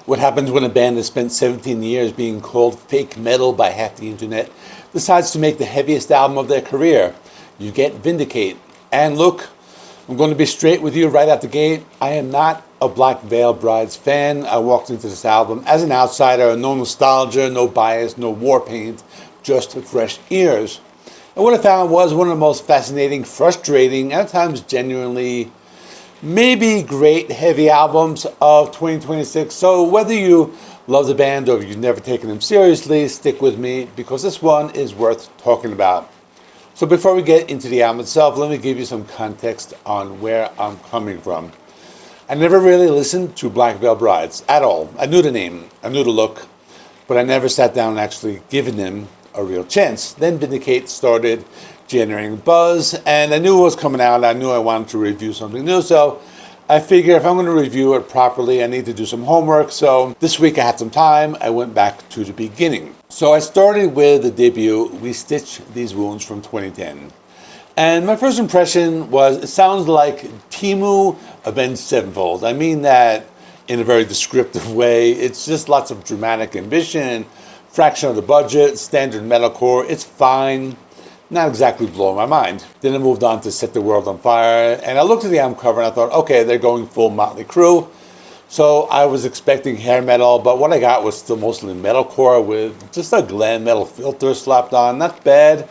What happens when a band that spent 17 years being called fake metal by half the internet decides to make the heaviest album of their career? You get Vindicate. And look, I'm going to be straight with you right out the gate. I am not a Black Veil Brides fan. I walked into this album as an outsider, no nostalgia, no bias, no war paint, just fresh ears. And what I found was one of the most fascinating, frustrating, and at times genuinely maybe great heavy albums of 2026. So whether you love the band or you've never taken them seriously, stick with me because this one is worth talking about. So before we get into the album itself, let me give you some context on where I'm coming from. I never really listened to Black Veil Brides at all. I knew the name, I knew the look, but I never sat down and actually given them a real chance. Then Vindicate started generating buzz, and I knew it was coming out. I knew I wanted to review something new, so I figured if I'm going to review it properly, I need to do some homework. So this week I had some time. I went back to the beginning. So I started with the debut, We Stitch These Wounds from 2010. And my first impression was it sounds like Timu Avenged Sevenfold. I mean that in a very descriptive way. It's just lots of dramatic ambition, fraction of the budget, standard metalcore. It's fine. Not exactly blowing my mind. Then I moved on to Set the World on Fire, and I looked at the album cover and I thought, okay, they're going full Motley Crue. So I was expecting hair metal, but what I got was still mostly metalcore with just a glam metal filter slapped on. Not bad,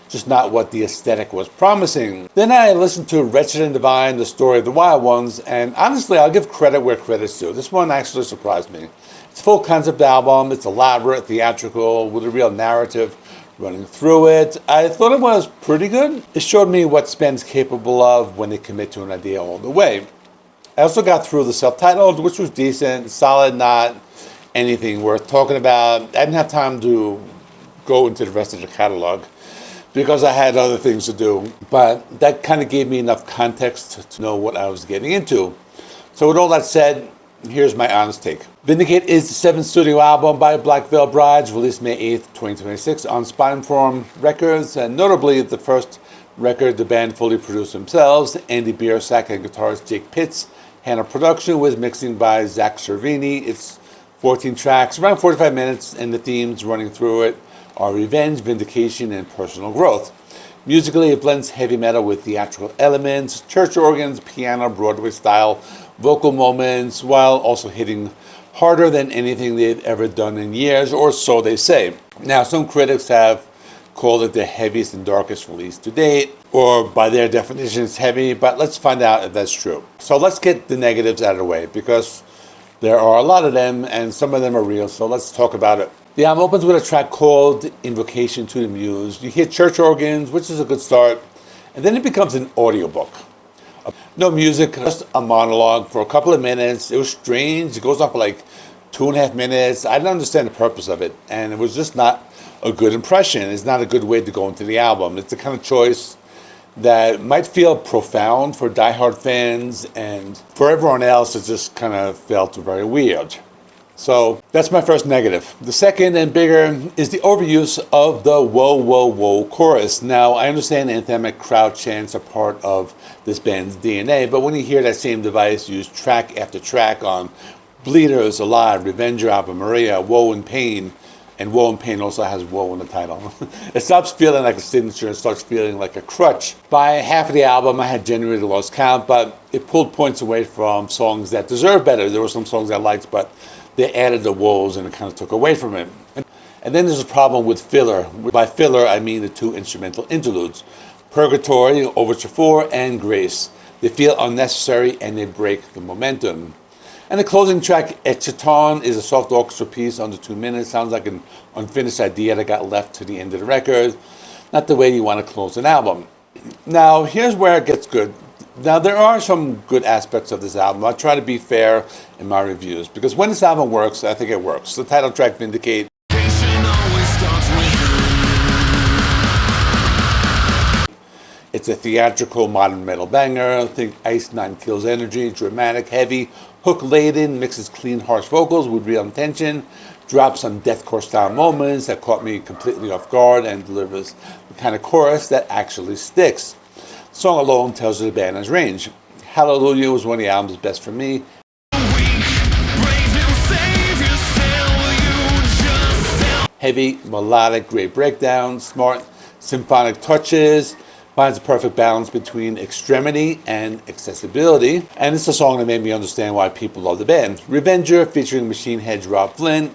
just not what the aesthetic was promising. Then I listened to Wretched and Divine, The Story of the Wild Ones, and honestly, I'll give credit where credit's due. This one actually surprised me. It's a full concept album, it's elaborate, theatrical, with a real narrative running through it. I thought it was pretty good. It showed me what this band's capable of when they commit to an idea all the way. I also got through the self-titled, which was decent, solid, not anything worth talking about. I didn't have time to go into the rest of the catalog because I had other things to do, but that kind of gave me enough context to know what I was getting into. So with all that said, here's my honest take. Vindicate is the seventh studio album by Black Veil Brides, released May 8th, 2026 on Spineform Records, and notably the first record the band fully produced themselves. Andy Biersack and guitarist Jake Pitts handled production with mixing by Zach Cervini. It's 14 tracks, around 45 minutes, and the themes running through it are revenge, vindication, and personal growth. Musically, it blends heavy metal with theatrical elements, church organs, piano, Broadway style vocal moments, while also hitting harder than anything they've ever done in years, or so they say. Now, some critics have called it the heaviest and darkest release to date, or by their definition, it's heavy, but let's find out if that's true. So let's get the negatives out of the way, because there are a lot of them, and some of them are real, so let's talk about it. The album opens with a track called Invocation to the Muse. You hear church organs, which is a good start, and then it becomes an audiobook. No music, just a monologue for a couple of minutes. It was strange. It goes on for like 2.5 minutes. I didn't understand the purpose of it, and it was just not a good impression. It's not a good way to go into the album. It's the kind of choice that might feel profound for diehard fans, and for everyone else, it just kind of felt very weird. So that's my first negative. The second and bigger is the overuse of the whoa, whoa, whoa chorus. Now, I understand anthemic crowd chants are part of this band's DNA, but when you hear that same device used track after track on Bleeders, Alive, Revenger, Ave Maria, Woe and Pain, and Woe and Pain also has Woe in the title, it stops feeling like a signature and starts feeling like a crutch. By half of the album, I had genuinely lost count, but it pulled points away from songs that deserve better. There were some songs I liked, but they added the woes and it kind of took away from it. And then there's a problem with filler. By filler, I mean the two instrumental interludes, Purgatory, Overture 4, and Grace. They feel unnecessary and they break the momentum. And the closing track, Echeton, is a soft orchestra piece under 2 minutes. Sounds like an unfinished idea that got left to the end of the record. Not the way you want to close an album. Now, here's where it gets good. Now, there are some good aspects of this album. I'll try to be fair in my reviews, because when this album works, I think it works. The title track, Vindicate, it's a theatrical modern metal banger. I think Ice Nine Kills energy, dramatic, heavy, hook-laden, mixes clean, harsh vocals with real intention, drops some deathcore-style moments that caught me completely off guard, and delivers the kind of chorus that actually sticks. The song alone tells you the band has range. Hallelujah was one of the album's best for me. Weak, brave new Savior. Heavy, melodic, great breakdowns, smart symphonic touches, finds a perfect balance between extremity and accessibility. And it's a song that made me understand why people love the band. Revenger, featuring Machine Head's Rob Flynn,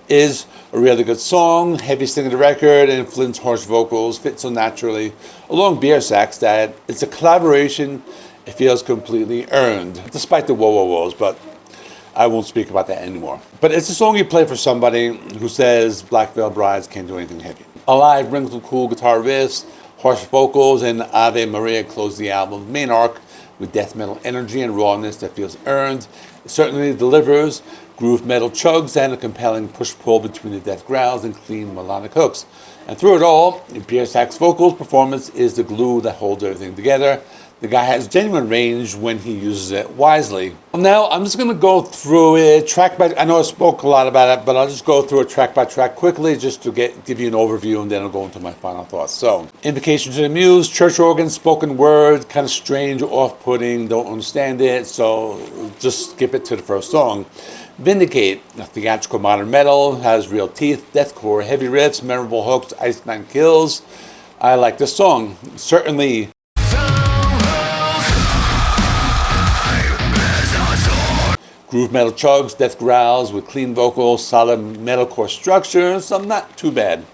is a really good song. Heavy singing the record and Flynn's harsh vocals fit so naturally along beer sax that it's a collaboration. It feels completely earned, despite the whoa whoa whoas, but I won't speak about that anymore. But it's a song you play for somebody who says Black Veil Brides can't do anything heavy. Alive brings some cool guitar riffs, harsh vocals, and Ave Maria closed the album's main arc with death metal energy and rawness that feels earned. It certainly delivers groove metal chugs and a compelling push-pull between the death growls and clean melodic hooks. And through it all, beer sax vocals performance is the glue that holds everything together. The guy has genuine range when he uses it wisely. Now, I'm just going to go through it track by. I know I spoke a lot about it, but I'll just go through it track by track quickly just to give you an overview, and then I'll go into my final thoughts. So, Invocation to the Muse, church organ, spoken word, kind of strange, off-putting, don't understand it, so just skip it to the first song. Vindicate, theatrical modern metal, has real teeth, deathcore, heavy riffs, memorable hooks, Iceman kills. I like this song. Certainly groove metal chugs, death growls with clean vocals, solid metalcore structure, some not too bad.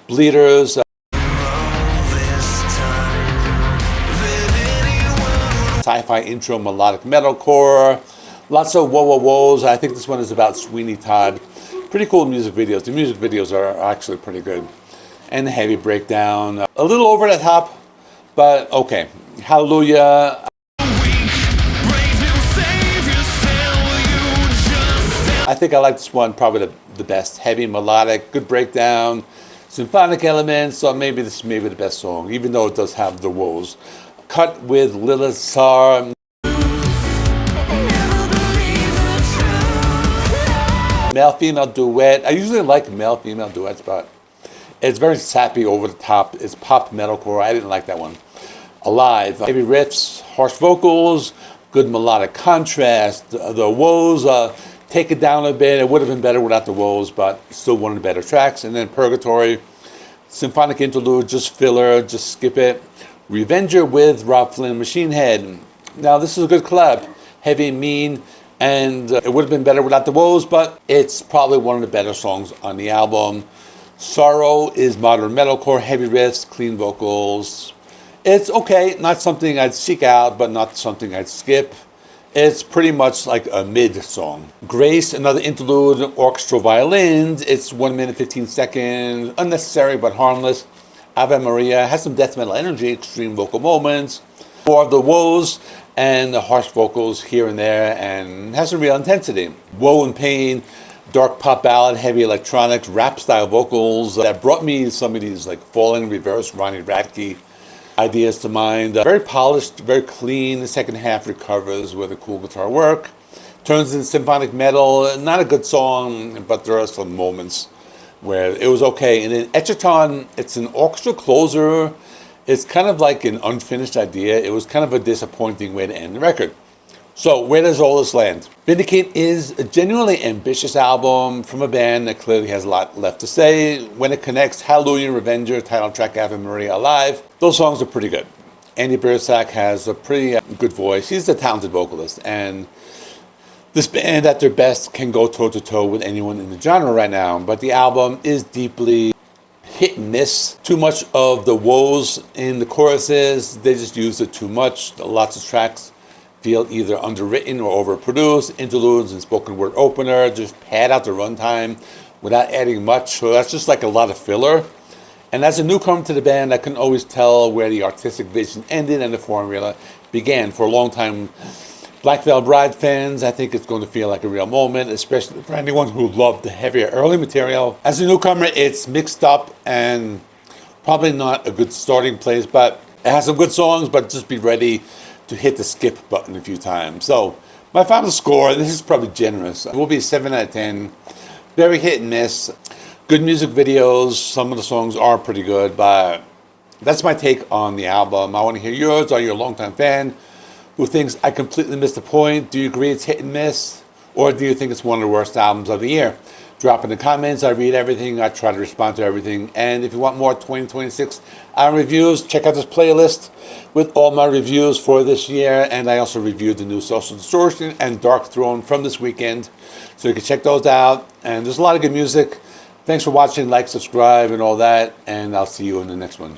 Bleeders, sci-fi intro, melodic metalcore, lots of whoa whoa whoas. I think this one is about Sweeney Todd. Pretty cool music videos. The music videos are actually pretty good. And the heavy breakdown, a little over the top, but okay. Hallelujah. I think I like this one probably the best. Heavy, melodic, good breakdown, symphonic elements, so maybe this is maybe the best song, even though it does have the woes. Cut with Lilith Sar. Male-female duet. I usually like male-female duets, but it's very sappy, over the top. It's pop metalcore. I didn't like that one. Alive. Heavy riffs, harsh vocals, good melodic contrast. The woes take it down a bit. It would have been better without the woes, but still one of the better tracks. And then Purgatory, symphonic interlude, just filler, just skip it. Revenger with Rob Flynn, Machine Head. Now this is a good collab. Heavy, mean, and it would have been better without the woes, but it's probably one of the better songs on the album. Sorrow is modern metalcore, heavy riffs, clean vocals. It's okay, not something I'd seek out, but not something I'd skip. It's pretty much like a mid song. Grace, another interlude, orchestral violins. It's 1 minute, 15 seconds, unnecessary but harmless. Ave Maria has some death metal energy, extreme vocal moments. More of the woes and the harsh vocals here and there, and has some real intensity. Woe and Pain, dark pop ballad, heavy electronics, rap style vocals that brought me some of these like Falling in Reverse, Ronnie Radke ideas to mind. Very polished, very clean. The second half recovers with a cool guitar work. Turns in symphonic metal. Not a good song, but there are some moments where it was okay. And then Echeton, it's an orchestral closer. It's kind of like an unfinished idea. It was kind of a disappointing way to end the record. So where does all this land? Vindicate is a genuinely ambitious album from a band that clearly has a lot left to say. When it connects Hallelujah, Revenger, title track Ave Maria, Alive, those songs are pretty good. Andy Biersack has a pretty good voice. He's a talented vocalist, and this band at their best can go toe-to-toe with anyone in the genre right now. But the album is deeply hit and miss. Too much of the woes in the choruses. They just use it too much. Lots of tracks feel either underwritten or overproduced. Interludes and spoken word opener just pad out the runtime without adding much. So that's just like a lot of filler. And as a newcomer to the band, I couldn't always tell where the artistic vision ended and the formula began. For a long time, Black Veil Bride fans, I think it's going to feel like a real moment, especially for anyone who loved the heavier early material. As a newcomer, it's mixed up and probably not a good starting place, but it has some good songs, but just be ready to hit the skip button a few times. So my final score, this is probably generous, it will be 7 out of 10. Very hit and miss. Good music videos. Some of the songs are pretty good, but that's my take on the album. I want to hear yours. Are you a longtime fan who thinks I completely missed the point? Do you agree it's hit and miss? Or do you think it's one of the worst albums of the year? Drop in the comments. I read everything. I try to respond to everything. And if you want more 2026 reviews, check out this playlist with all my reviews for this year. And I also reviewed the new Social Distortion and Dark Throne from this weekend. So you can check those out. And there's a lot of good music. Thanks for watching. Like, subscribe, and all that. And I'll see you in the next one.